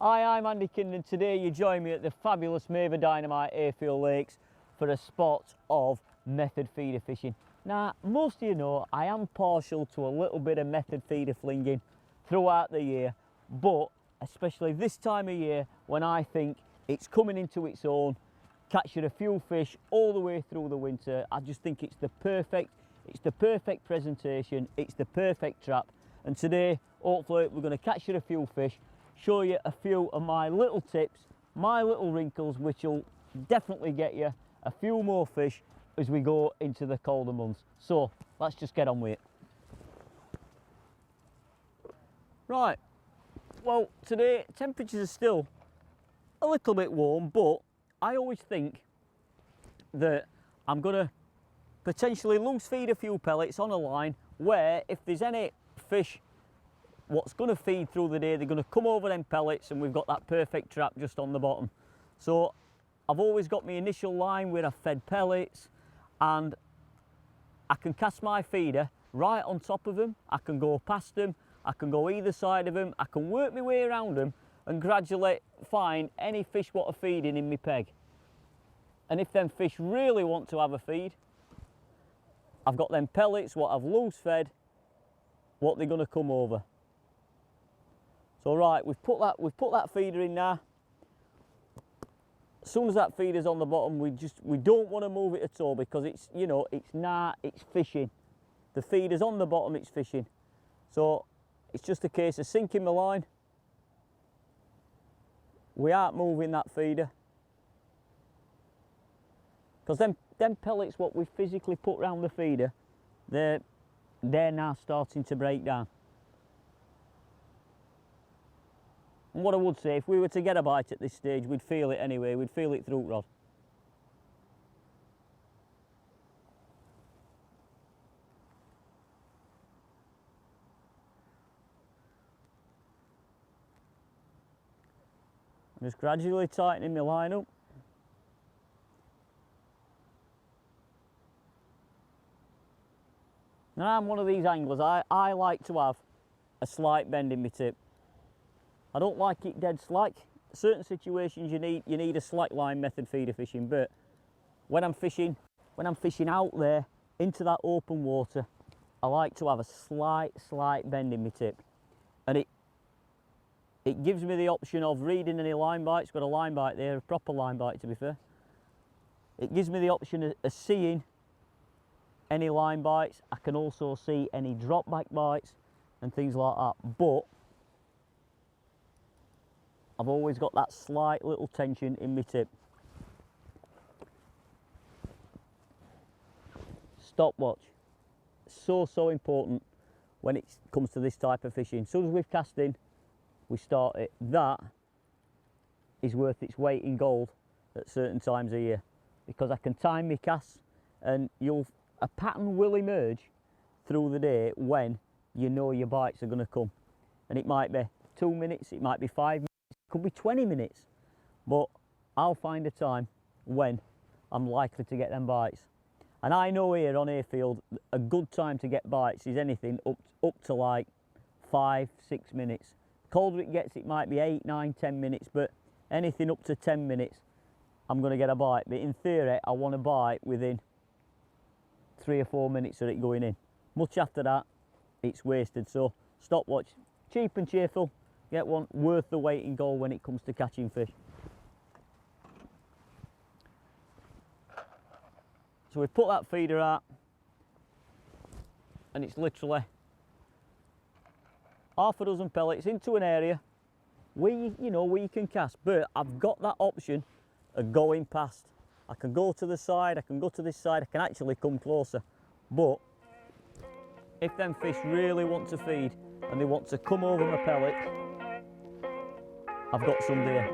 Hi, I'm Andy Kinden. Today you join me at the fabulous Maver Dynamite Ayfield Lakes for a spot of method feeder fishing. Now, most of you know I am partial to a little bit of method feeder flinging throughout the year, but especially this time of year when I think it's coming into its own, catching a few fish all the way through the winter. I just think it's the perfect presentation, it's the perfect trap. And today, hopefully, we're going to catch you a few fish, show you a few of my little tips, my little wrinkles, which will definitely get you a few more fish as we go into the colder months. So let's just get on with it. Right, well, today temperatures are still a little bit warm, but I always think that I'm going to potentially loose feed a few pellets on a line where if there's any fish what's going to feed through the day, they're going to come over them pellets and we've got that perfect trap just on the bottom. So I've always got my initial line where I've fed pellets and I can cast my feeder right on top of them, I can go past them, I can go either side of them, I can work my way around them and gradually find any fish what are feeding in my peg. And if them fish really want to have a feed, I've got them pellets what I've loose fed, what they're going to come over. So right, we've put that feeder in now. As soon as that feeder's on the bottom, we don't want to move it at all because it's, you know, it's fishing. The feeder's on the bottom, it's fishing. So it's just a case of sinking the line. We aren't moving that feeder. Because them pellets what we physically put round the feeder, they're now starting to break down. And what I would say, if we were to get a bite at this stage, we'd feel it anyway, we'd feel it through rod. I'm just gradually tightening my line up. Now I'm one of these anglers, I like to have a slight bend in my tip. I don't like it dead slack. Certain situations you need a slack line method feeder fishing, but when I'm fishing out there into that open water, I like to have a slight bend in my tip. And it gives me the option of reading any line bites. Got a line bite there, a proper line bite to be fair. It gives me the option of seeing any line bites. I can also see any drop back bites and things like that, but I've always got that slight little tension in my tip. Stopwatch, so important when it comes to this type of fishing. As soon as we've cast in, we start it. That is worth its weight in gold at certain times of year because I can time my casts and a pattern will emerge through the day when you know your bites are going to come. And it might be 2 minutes, it might be 5 minutes, it could be 20 minutes, but I'll find a time when I'm likely to get them bites. And I know here on Ayfield, a good time to get bites is anything up to like 5-6 minutes. The colder it gets, it might be 8, 9, 10 minutes, but anything up to 10 minutes, I'm going to get a bite. But in theory, I want a bite within 3 or 4 minutes of it going in. Much after that, it's wasted. So stopwatch, cheap and cheerful, get one worth the weight in gold when it comes to catching fish. So we've put that feeder out and it's literally half a dozen pellets into an area where you can cast, but I've got that option of going past. I can go to the side, I can go to this side, I can actually come closer. But if them fish really want to feed and they want to come over my pellet, I've got some there.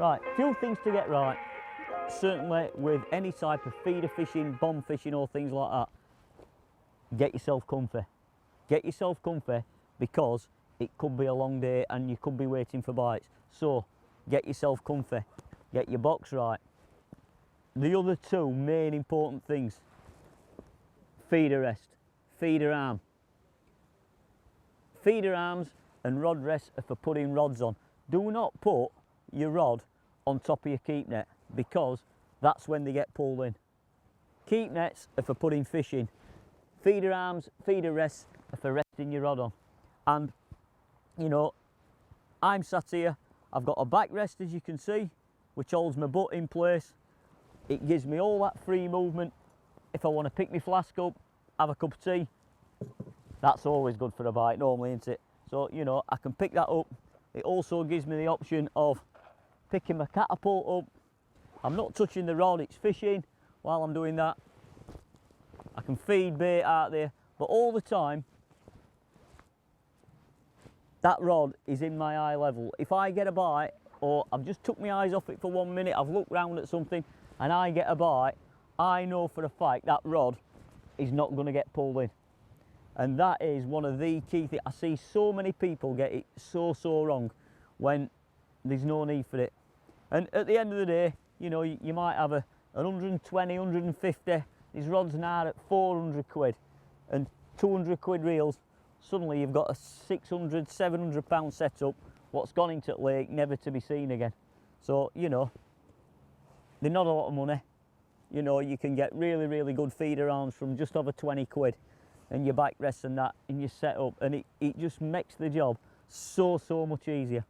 Right, few things to get right. Certainly with any type of feeder fishing, bomb fishing or things like that, get yourself comfy. Get yourself comfy because it could be a long day and you could be waiting for bites. So get yourself comfy, get your box right. The other two main important things: feeder rest, feeder arm. Feeder arms and rod rests are for putting rods on. Do not put your rod on top of your keep net because that's when they get pulled in. Keep nets are for putting fish in. Feeder arms, feeder rests are for resting your rod on. And you know, I'm sat here, I've got a backrest as you can see, which holds my butt in place. It gives me all that free movement. If I want to pick my flask up, have a cup of tea, that's always good for a bite normally, isn't it? So, you know, I can pick that up. It also gives me the option of picking my catapult up. I'm not touching the rod, it's fishing. While I'm doing that, I can feed bait out there, but all the time, that rod is in my eye level. If I get a bite, or I've just took my eyes off it for 1 minute, I've looked round at something, and I get a bite, I know for a fact that rod is not going to get pulled in. And that is one of the key things. I see so many people get it so wrong when there's no need for it. And at the end of the day, you know, you might have a 120, 150, these rods now at 400 quid and 200 quid reels. Suddenly you've got a 600, 700 pound setup, what's gone into the lake, never to be seen again. So, you know, they're not a lot of money. You know, you can get really good feeder arms from just over 20 quid and your backrests and that in your setup, and it just makes the job so much easier.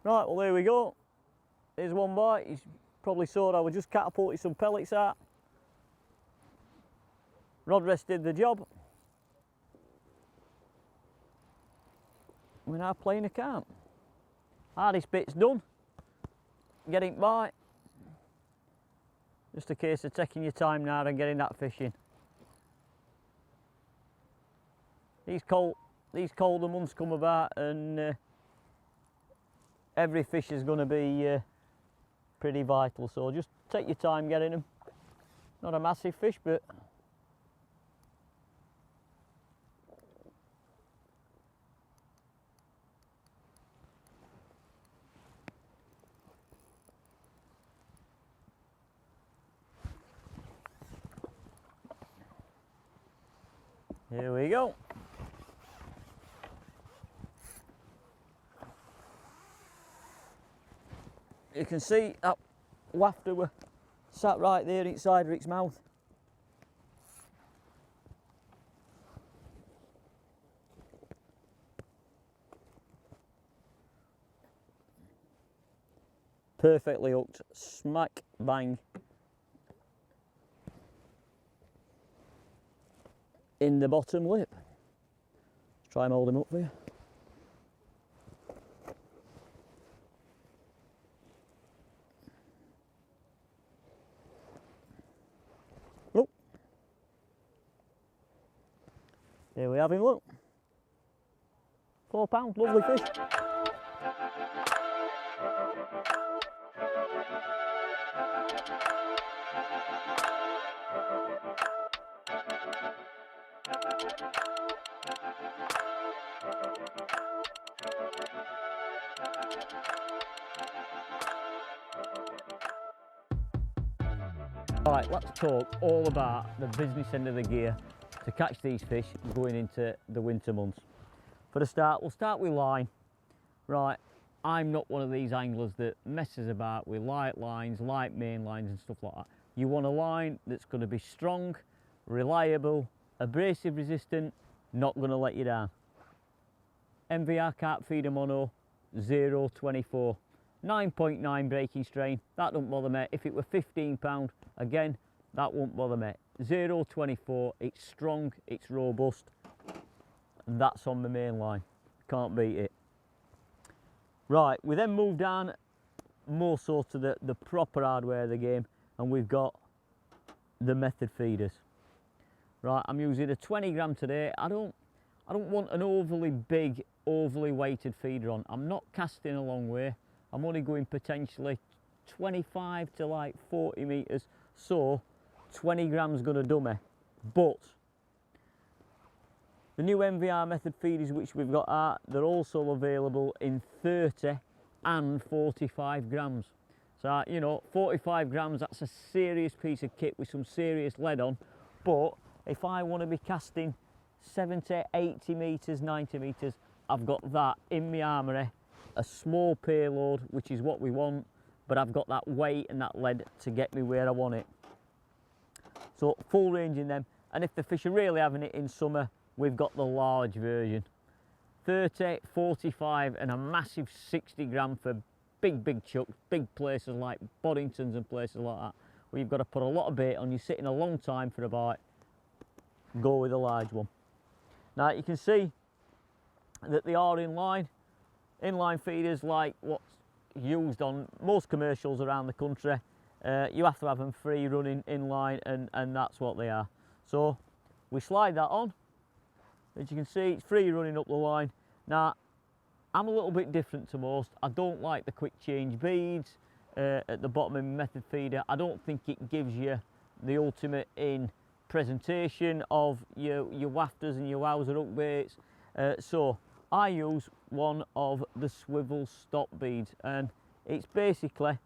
Right, well there we go. Here's one bite. He's probably saw I was just catapulting some pellets out. Rod rest did the job. We're now playing a camp. Hardest bit's done. Getting bite. Just a case of taking your time now and getting that fish in. These colder months come about, and every fish is going to be pretty vital. So just take your time getting them. Not a massive fish, but here we go. You can see that wafter were sat right there inside of its mouth. Perfectly hooked, smack bang in the bottom lip. Let's try and hold him up for you. Look. Here we have him, look. £4, lovely fish. Right, let's talk all about the business end of the gear to catch these fish going into the winter months. For a start, we'll start with line. Right, I'm not one of these anglers that messes about with light lines, light main lines and stuff like that. You want a line that's going to be strong, reliable, abrasive resistant, not going to let you down. MVR carp feeder mono 024. 9.9 breaking strain, that don't bother me. If it were £15, again, that won't bother me. 024, it's strong, it's robust, and that's on the main line. Can't beat it. Right, we then move down more so to the proper hardware of the game, and we've got the method feeders. Right, I'm using a 20 gram today. I don't want an overly big, overly weighted feeder on. I'm not casting a long way. I'm only going potentially 25 to like 40 metres. So 20 grams gonna do me. But the new MVR method feeders which we've got are, they're also available in 30 and 45 grams. So, you know, 45 grams, that's a serious piece of kit with some serious lead on. But if I want to be casting 70, 80 metres, 90 metres, I've got that in my armoury, a small payload, which is what we want, but I've got that weight and that lead to get me where I want it. So full range in them. And if the fish are really having it in summer, we've got the large version. 30, 45 and a massive 60 gram for big chucks, big places like Boddingtons and places like that, where you've got to put a lot of bait on, you're sitting a long time for a bite, go with a large one. Now you can see that they are inline feeders like what's used on most commercials around the country. You have to have them free running inline, and that's what they are. So we slide that on. As you can see, it's free running up the line. Now, I'm a little bit different to most. I don't like the quick change beads at the bottom of my method feeder. I don't think it gives you the ultimate in presentation of your wafters and your wowser hook baits. So I use one of the swivel stop beads, and it's basically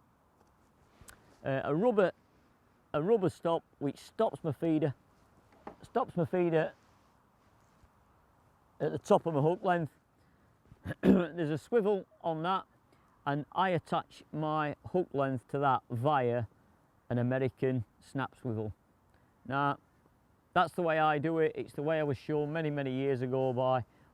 a rubber stop which stops my feeder at the top of my hook length. There's a swivel on that, and I attach my hook length to that via an American snap swivel. Now, that's the way I do it. It's the way I was shown many years ago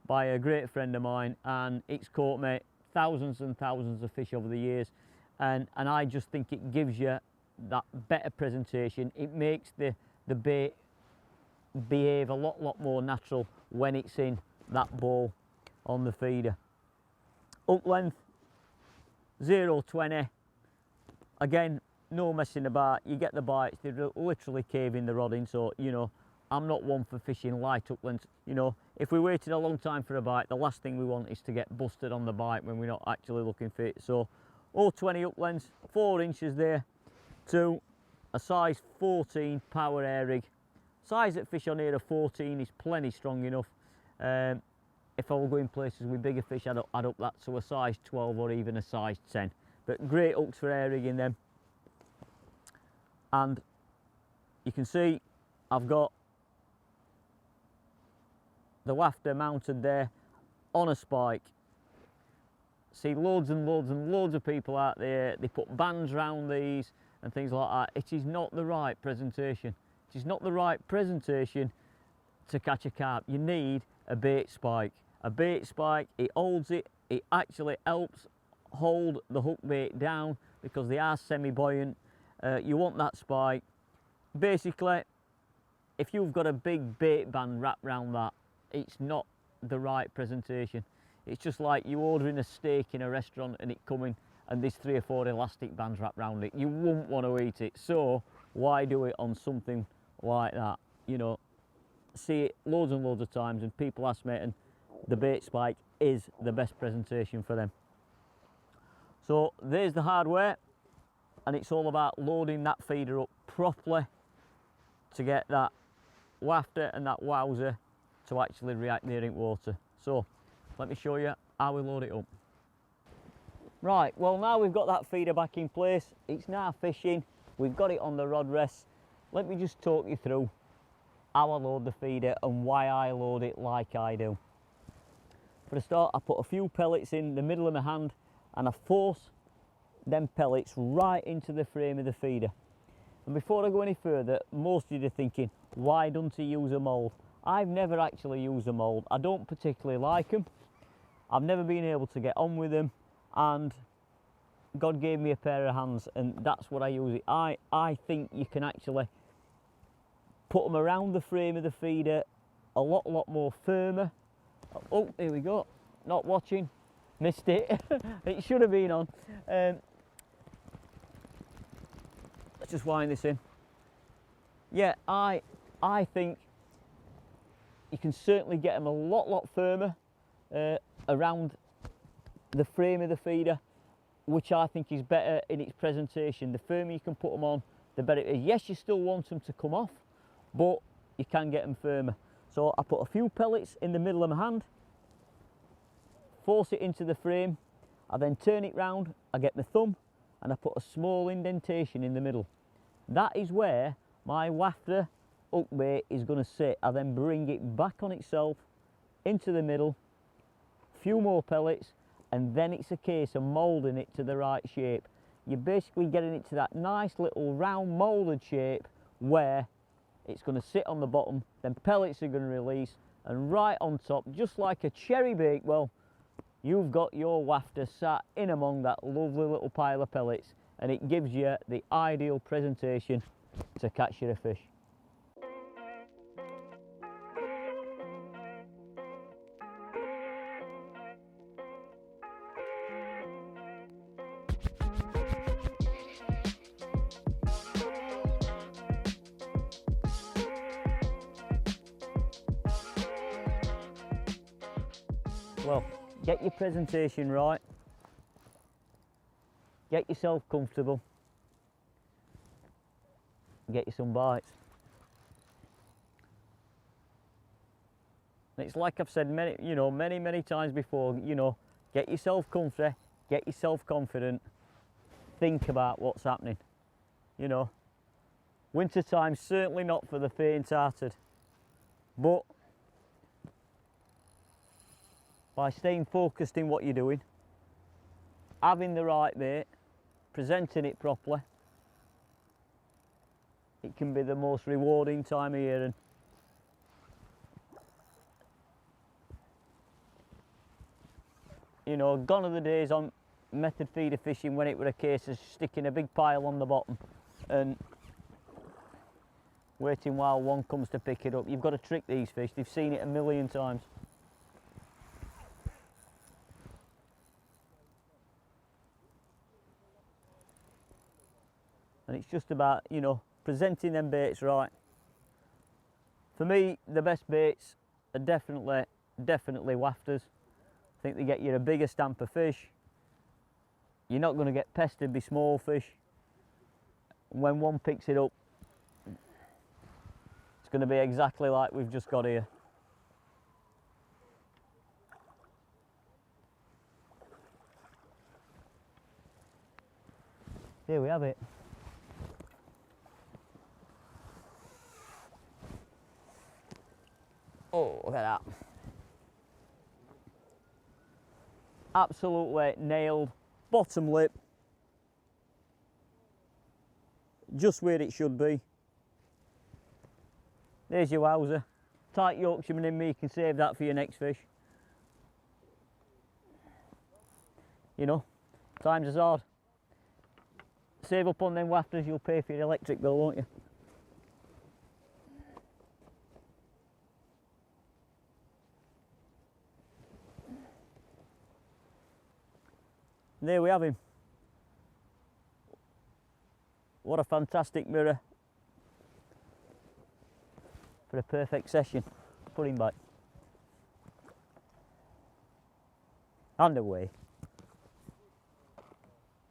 by a great friend of mine, and it's caught me thousands and thousands of fish over the years, and I just think it gives you that better presentation. It makes the bait behave a lot more natural when it's in that bowl on the feeder. Hook length 0.20. Again, no messing about. You get the bites, they're literally caving the rod in. So, you know, I'm not one for fishing light hook lengths. You know, if we waited a long time for a bite, the last thing we want is to get busted on the bite when we're not actually looking for it. So 0.20 hook length, 4 inches there to a size 14 power air rig. Size that fish on here of 14 is plenty strong enough. If I were going places with bigger fish, I'd up that to a size 12 or even a size 10. But great hooks for air rigging them. And you can see I've got the wafter mounted there on a spike. See loads and loads of people out there, they put bands around these and things like that. It is not the right presentation. It is not the right presentation to catch a carp. You need a bait spike. A bait spike, it holds it, it actually helps hold the hook bait down because they are semi-buoyant. You want that spike. Basically, if you've got a big bait band wrapped around that, it's not the right presentation. It's just like you ordering a steak in a restaurant and it coming and there's 3 or 4 elastic bands wrapped around it. You wouldn't want to eat it. So why do it on something like that? You know, see it loads and loads of times, and people ask me, and the bait spike is the best presentation for them. So there's the hardware, and it's all about loading that feeder up properly to get that wafter and that wowser to actually react near in water. So let me show you how we load it up. Right, well now we've got that feeder back in place, it's now fishing, we've got it on the rod rest. Let me just talk you through how I load the feeder and why I load it like I do. For a start, I put a few pellets in the middle of my hand and I force them pellets right into the frame of the feeder. And before I go any further, most of you are thinking, why don't you use a mould? I've never actually used a mould. I don't particularly like them. I've never been able to get on with them, and God gave me a pair of hands and that's what I use it. I think you can actually put them around the frame of the feeder a lot more firmer. Oh, here we go. Not watching. Missed it. It should have been on. Let's just wind this in. Yeah, I think you can certainly get them a lot firmer around the frame of the feeder, which I think is better in its presentation. The firmer you can put them on, the better it is. Yes, you still want them to come off, but you can get them firmer. So I put a few pellets in the middle of my hand, force it into the frame, I then turn it round, I get my thumb and I put a small indentation in the middle. That is where my wafter hook bait is going to sit. I then bring it back on itself into the middle, few more pellets, and then it's a case of moulding it to the right shape. You're basically getting it to that nice little round moulded shape where it's going to sit on the bottom, then pellets are going to release, and right on top, just like a cherry bakewell, you've got your wafter sat in among that lovely little pile of pellets, and it gives you the ideal presentation to catch your fish. Well, get your presentation right, get yourself comfortable, get you some bites. And it's like I've said many times before, get yourself comfy, get yourself confident, think about what's happening. Winter time's certainly not for the faint-hearted, but by staying focused in what you're doing, having the right bait, presenting it properly, it can be the most rewarding time of year. And gone are the days on method feeder fishing when it were a case of sticking a big pile on the bottom and waiting while one comes to pick it up. You've got to trick these fish, they've seen it a million times. And it's just about, presenting them baits right. For me, the best baits are definitely wafters. I think they get you a bigger stamp of fish. You're not going to get pestered by small fish. When one picks it up, it's going to be exactly like we've just got here. Here we have it. Oh, look at that. Absolutely nailed, bottom lip, just where it should be. There's your wowzer. Tight Yorkshireman in me can save that for your next fish. Times is hard. Save up on them wafters, you'll pay for your electric bill, won't you? And there we have him. What a fantastic mirror for a perfect session. Put him back. And away.